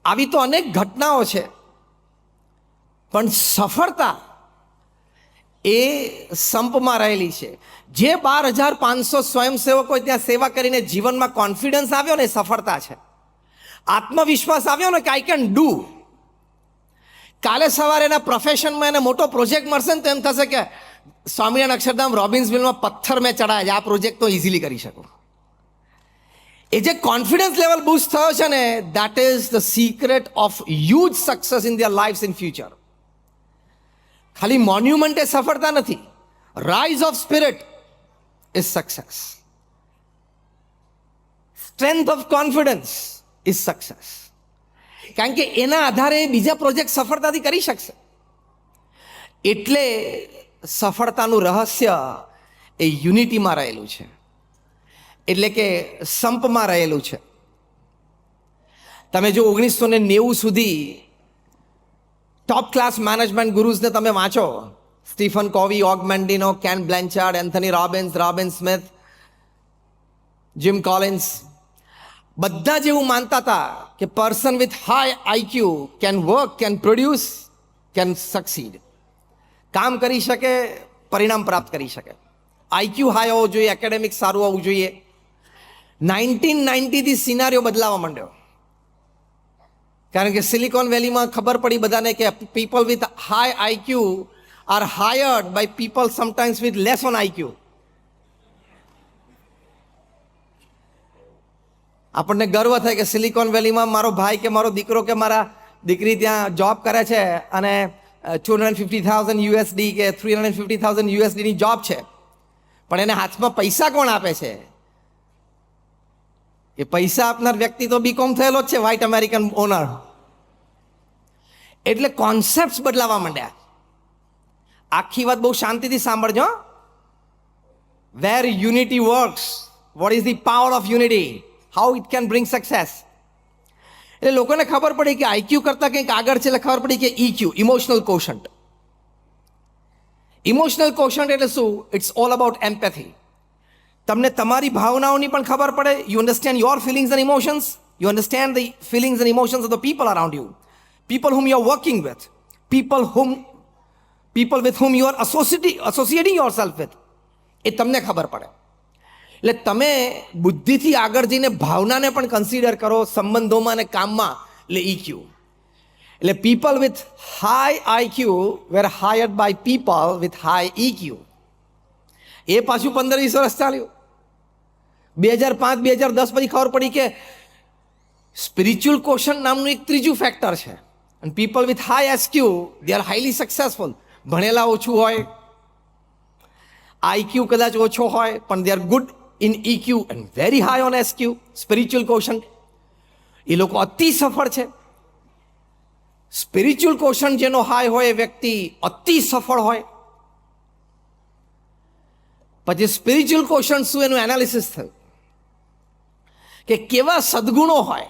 આવી તો અનેક ઘટનાઓ છે, પણ સફળતા એ સંપમાં રહેલી છે. જે 12,500 સ્વયંસેવકો ત્યાં સેવા કરીને જીવનમાં કોન્ફિડન્સ આવ્યો ને, સફળતા છે. આત્મવિશ્વાસ આવ્યો ને કે આઈ કેન ડુ. કાલે સવારે એના પ્રોફેશનમાં એને મોટો પ્રોજેક્ટ મળશે ને તો એમ થશે કે સ્વામિનારાયણ અક્ષરધામ રોબિન્સવિલમાં પથ્થર મેં ચડાયા છે, આ પ્રોજેક્ટ તો ઇઝીલી કરી શકું. એ જે કોન્ફિડન્સ લેવલ બૂસ્ટ થયો છે ને, that is the secret of huge success in their lives in future. ખાલી મોન્યુમેન્ટ એ સફળતા નથી. Rise of spirit is success. Strength of confidence is success. કારણ કે એના આધારે બીજા પ્રોજેક્ટ સફળતાથી કરી શકશે. એટલે સફળતાનું રહસ્ય એ યુનિટીમાં રહેલું છે, એટલે કે સંપમાં રહેલું છે. તમે જો 1990 સુધી ટોપ ક્લાસ મેનેજમેન્ટ ગુરુઝને તમે વાંચો, Stephen Covey, Og Mandino, Ken Blanchard, Anthony Robbins, Robin Smith, Jim Collins, બધા જ એવું માનતા હતા કે person with high IQ can work, can produce, can succeed. કામ કરી શકે, પરિણામ પ્રાપ્ત કરી શકે. આઈક્યુ હાઈ હોવો જોઈએ, એકેડેમિક સારું હોવું જોઈએ. 1990થી સિનારીઓ બદલાવા માંડ્યો, કારણ કે સિલિકોન વેલીમાં ખબર પડી બધાને કે people with high IQ are hired by people sometimes with less on IQ. આપણને ગર્વ થાય કે સિલિકોન વેલીમાં મારો ભાઈ કે મારો દીકરો કે મારા દીકરી ત્યાં જોબ કરે છે અને $250,000 કે $350,000 ની જોબ છે, પણ એને હાથમાં પૈસા કોણ આપે છે? એ પૈસા આપનાર વ્યક્તિ તો બીકોમ થયેલો જ છે, વ્હાઇટ અમેરિકન ઓનર. એટલે કોન્સેપ્ટ બદલાવા માંડ્યા. આખી વાત બહુ શાંતિથી સાંભળજો. Where unity works, what is the power of unity, how it can bring success. એટલે લોકોને ખબર પડી કે આઈક્યુ કરતાં કંઈક આગળ છે, એટલે ખબર પડી કે EQ, emotional quotient. Emotional quotient એટલે શું? It's all about empathy. તમને તમારી ભાવનાઓની પણ ખબર પડે. You understand your feelings and emotions. You understand the feelings and emotions of the people around you, people whom you are working with, people with whom you are associating yourself with. એ તમને ખબર પડે. એટલે તમે બુદ્ધિથી આગળ જઈને ભાવનાને પણ કન્સિડર કરો સંબંધોમાં અને કામમાં. એટલે ઇક્યુ. એટલે people with high IQ were hired by people with high EQ. એ પાછું 15-20 વર્ષ ચાલ્યું. 2005-2010 પછી ખબર પડી કે સ્પિરિચ્યુઅલ કોશન નામનું એક ત્રીજું ફેક્ટર છે. અને people with high SQ they are highly successful. ભણેલા ઓછું હોય, આઈક્યુ કદાચ ઓછો હોય, પણ they are good in EQ and very high on SQ, spiritual quotient. એ લોકો અતિ સફળ છે. સ્પિરિચ્યુઅલ કોશન જેનો હાઈ હોય એ વ્યક્તિ અતિ સફળ હોય. પછી સ્પિરિચ્યુઅલ કોશન શું, એનું એનાલિસિસ થયું કે કેવા સદગુણો હોય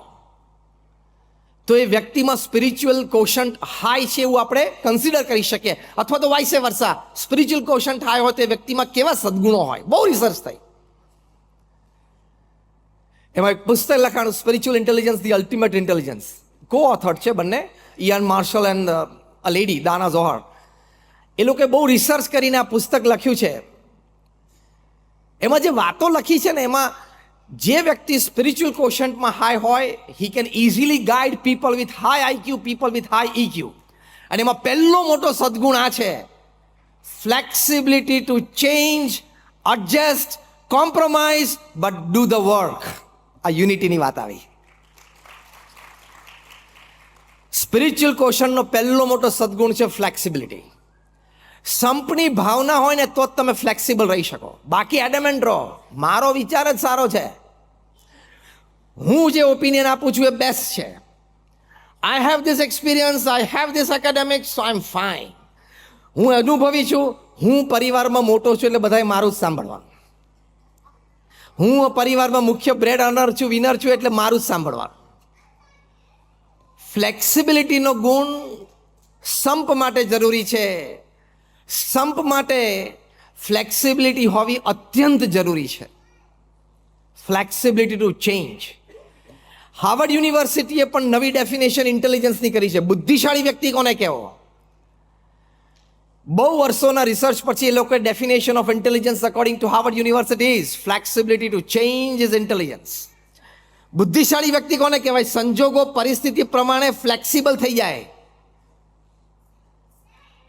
તો એ વ્યક્તિમાં સ્પિરિચ્યુઅલ કોશન્ટ હાઈ છે એવું આપણે કન્સિડર કરી શકીએ. અથવા તો vice versa, spiritual quotient high હોય તો એ વ્યક્તિમાં કેવા સદગુણો હોય. બહુ રિસર્ચ થઈ. એમાં એક પુસ્તક લખાણું, spiritual intelligence, the ultimate intelligence. Coauthor છે બંને, Ian Marshall and a lady Dana Zohar. એ લોકોએ બહુ રિસર્ચ કરીને આ પુસ્તક લખ્યું છે. એમાં જે વાતો લખી છે ને, એમાં જે વ્યક્તિ સ્પિરિચ્યુઅલ કોશન્ટમાં હાઈ હોય, he can easily guide people with high IQ, people with high EQ. અને એમાં પહેલો મોટો સદગુણ આ છે, flexibility to change, adjust, compromise but do the work. આ યુનિટીની વાત આવી. સ્પિરિચ્યુઅલ કોશન્ટનો પહેલો મોટો સદગુણ છે ફ્લેક્સિબિલિટી. સંપની ભાવના હોય ને તો જ તમે ફ્લેક્સિબલ રહી શકો. બાકી એડમેન્ટ રહો, મારો વિચાર જ સારો છે, હું જે ઓપિનિયન આપું છું એ બેસ્ટ છે, I have this experience, I have this academics, so I am fine, હું અનુભવી છું, હું પરિવારમાં મોટો છું એટલે બધાએ મારું જ સાંભળવાનું, હું પરિવારમાં મુખ્ય બ્રેડ અર્નર છું, વિનર છું એટલે મારું જ સાંભળવાનું. ફ્લેક્સિબિલિટીનો ગુણ સંપ માટે જરૂરી છે. સંપ માટે ફ્લેક્સિબિલિટી હોવી અત્યંત જરૂરી છે. Flexibility to change. હાર્વર્ડ યુનિવર્સિટીએ પણ નવી ડેફિનેશન ઇન્ટેલિજન્સની કરી છે. બુદ્ધિશાળી વ્યક્તિ કોને કહેવો? બહુ વર્ષોના રિસર્ચ પછી એ લોકોએ definition of intelligence according to Harvard university is flexibility to change is intelligence. બુદ્ધિશાળી વ્યક્તિ કોને કહેવાય? સંજોગો પરિસ્થિતિ પ્રમાણે ફ્લેક્સિબલ થઈ જાય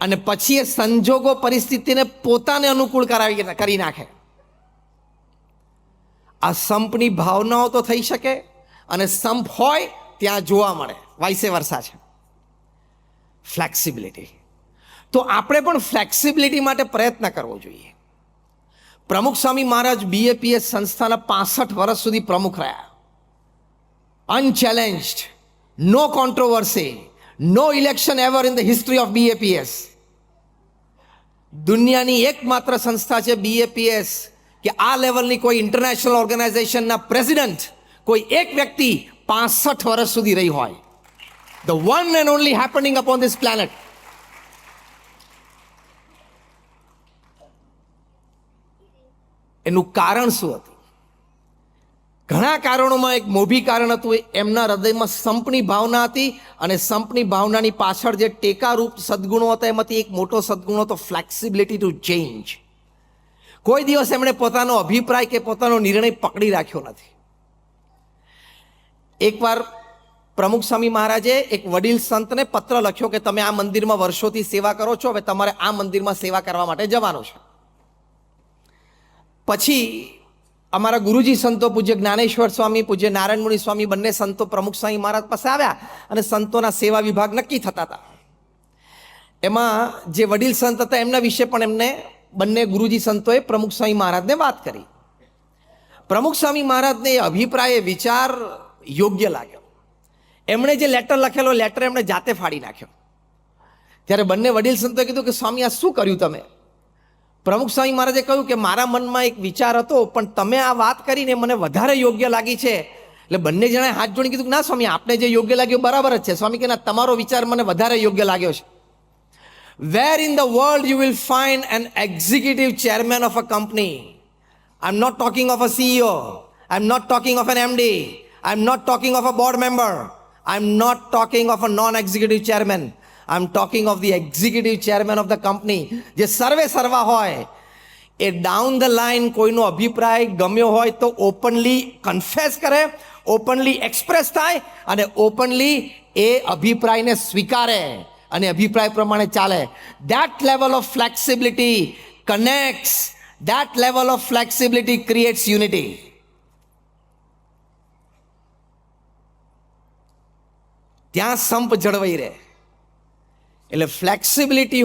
અને પછી એ સંજોગો પરિસ્થિતિને પોતાને અનુકૂળ કરી નાખે. આ સંપની ભાવનાઓ તો થઈ શકે અને સંપ હોય ત્યાં જોવા મળે, વાઇસે વર્સા છે ફ્લેક્સિબિલિટી. તો આપણે પણ ફ્લેક્સિબિલિટી માટે પ્રયત્ન કરવો જોઈએ. પ્રમુખ સ્વામી મહારાજ બીએપીએસ સંસ્થાના 65 વર્ષ સુધી પ્રમુખ રહ્યા. Unchallenged, no controversy, no election ever in the history of BAPS. દુનિયાની એકમાત્ર સંસ્થા છે BAPS કે આ લેવલની કોઈ ઇન્ટરનેશનલ ઓર્ગેનાઇઝેશનના પ્રેસિડેન્ટ કોઈ એક વ્યક્તિ 65 વર્ષ સુધી રહી હોય. The one and only happening upon this planet. એનું કારણ શું હતું? ઘણા કારણોમાં એક મોભી કારણ હતું, એમના હૃદયમાં સંપની ભાવના હતી અને સંપની ભાવનાની પાછળ જે ટેકારૂપ સદગુણો હતા એમાંથી એક મોટો સદગુણ હતો ફ્લેક્સિબિલિટી ટુ ચેન્જ. કોઈ દિવસ એમણે પોતાનો અભિપ્રાય કે પોતાનો નિર્ણય પકડી રાખ્યો નથી. એકવાર પ્રમુખ સ્વામી મહારાજે એક વડીલ સંતને પત્ર લખ્યો કે તમે આ મંદિરમાં વર્ષોથી સેવા કરો છો, હવે તમારે આ મંદિરમાં સેવા કરવા માટે જવાનું છે. પછી અમારા ગુરુજી સંતો પૂજ્ય જ્ઞાનેશ્વર સ્વામી, પૂજ્ય નારાયણમુનિ સ્વામી બંને સંતો પ્રમુખ સ્વામી મહારાજ પાસે આવ્યા અને સંતોના સેવા વિભાગ નક્કી થતા હતા. એમાં જે વડીલ સંત હતા એમના વિશે પણ એમને બંને ગુરુજી સંતોએ પ્રમુખ સ્વામી મહારાજને વાત કરી. પ્રમુખ સ્વામી મહારાજને એ અભિપ્રાય, વિચાર યોગ્ય લાગ્યો. એમણે જે લેટર લખેલો લેટર એમણે જાતે ફાડી નાખ્યો. ત્યારે બંને વડીલ સંતોએ કીધું કે સ્વામી આ શું કર્યું તમે? પ્રમુખ સ્વામી મહારાજે કહ્યું કે મારા મનમાં એક વિચાર હતો પણ તમે આ વાત કરીને મને વધારે યોગ્ય લાગી છે. એટલે બંને જણાએ હાથ જોડી કીધું કે ના સ્વામી, આપણે જે યોગ્ય લાગ્યું બરાબર જ છે. સ્વામી કે ના, તમારો વિચાર મને વધારે યોગ્ય લાગ્યો છે. Where in the world you will find an executive chairman of a company? I'm not talking of a CEO. I'm not talking of an MD. I'm not talking of a board member. I'm not talking of a non-executive chairman. I'm talking of the executive chairman of the company. જે સર્વે સર્વા હોય એ down the line કોઈનો અભિપ્રાય ગમ્યો હોય તો openly confess કરે, openly express થાય અને ઓપનલી એ અભિપ્રાયને સ્વીકારે અને અભિપ્રાય પ્રમાણે ચાલે. That level of flexibility connects. That level of flexibility creates unity. ત્યાં સંપ જળવાઈ રહે. એટલે ફ્લેક્સિબિલિટી